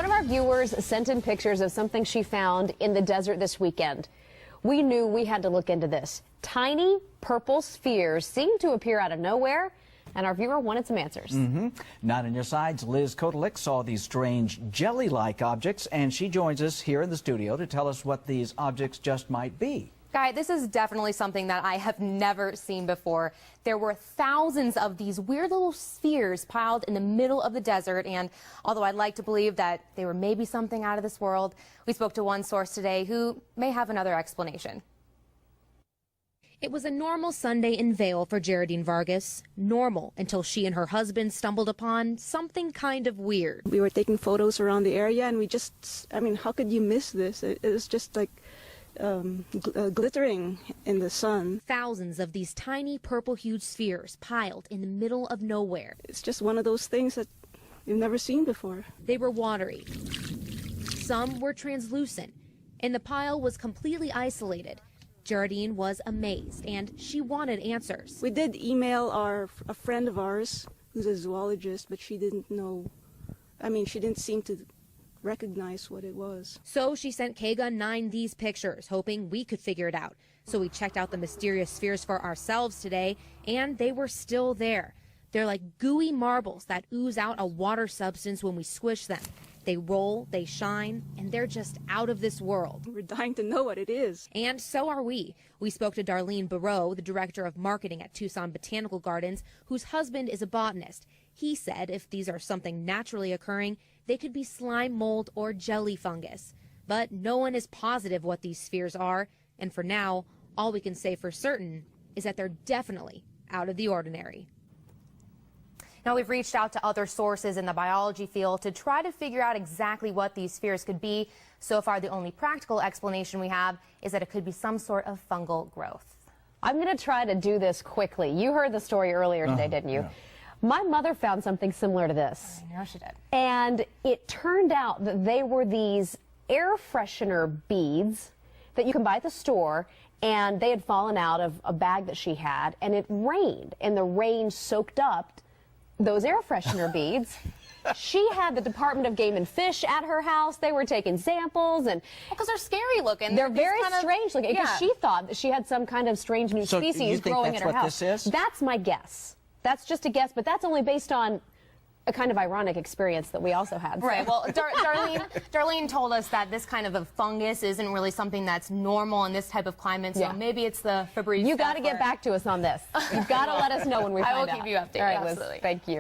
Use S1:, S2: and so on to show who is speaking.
S1: One of our viewers sent in pictures of something she found in the desert this weekend. We knew we had to look into this. Tiny purple spheres seem to appear out of nowhere, and our viewer wanted some answers.
S2: Not on your sides, Liz Kotelik saw these strange jelly-like objects, and she joins us here in the studio to tell us what these objects just might be.
S3: Guy, this is definitely something that I have never seen before. There were thousands of these weird little spheres piled in the middle of the desert, and although I'd like to believe that they were maybe something out of this world, we spoke to one source today who may have another explanation.
S4: It was a normal Sunday in Vail for Geraldine Vargas. Normal until she and her husband stumbled upon something kind of weird.
S5: We were taking photos around the area, and we just, I mean, how could you miss this? It was just like glittering in the sun.
S4: Thousands of these tiny purple-hued spheres piled in the middle of nowhere.
S5: It's just one of those things that you've never seen before.
S4: They were watery. Some were translucent, and the pile was completely isolated. Geraldine was amazed, and she wanted answers.
S5: We did email a friend of ours who's a zoologist, but she didn't know, I mean, she didn't seem to recognize what it was.
S4: So she sent KGUN 9 these pictures, hoping we could figure it out. So we checked out the mysterious spheres for ourselves today, and they were still there. They're like gooey marbles that ooze out a water substance when we squish them. They roll, they shine, and they're just out of this world.
S5: We're dying to know what it is.
S4: And so are we. We spoke to Darlene Barreau, the director of marketing at Tucson Botanical Gardens, whose husband is a botanist. He said if these are something naturally occurring, they could be slime mold or jelly fungus. But no one is positive what these spheres are, and for now, all we can say for certain is that they're definitely out of the ordinary.
S3: Now, we've reached out to other sources in the biology field to try to figure out exactly what these spheres could be. So far, the only practical explanation we have is that it could be some sort of fungal growth.
S1: I'm going to try to do this quickly. You heard the story earlier today, didn't you?
S2: Yeah.
S1: My mother found something similar to this.
S3: I know she did.
S1: And it turned out that they were these air freshener beads that you can buy at the store, and they had fallen out of a bag that she had, and it rained, and the rain soaked up those air freshener beads. She had the Department of Game and Fish at her house. They were taking samples, and
S3: Because they're scary looking.
S1: they're very strange looking. Because she thought that she had some kind of strange new
S2: So
S1: species
S2: you think
S1: growing
S2: that's
S1: in her
S2: what
S1: house.
S2: this is?
S1: That's my guess. That's just a guess, but that's only based on a kind of ironic experience that we also had.
S3: Right. Well, Darlene told us that this kind of a fungus isn't really something that's normal in this type of climate. So maybe it's the Febreze.
S1: You got to get back to us on this. You've got to let us know when we find out.
S3: I will keep you updated.
S1: All right,
S3: absolutely.
S1: Liz, thank you.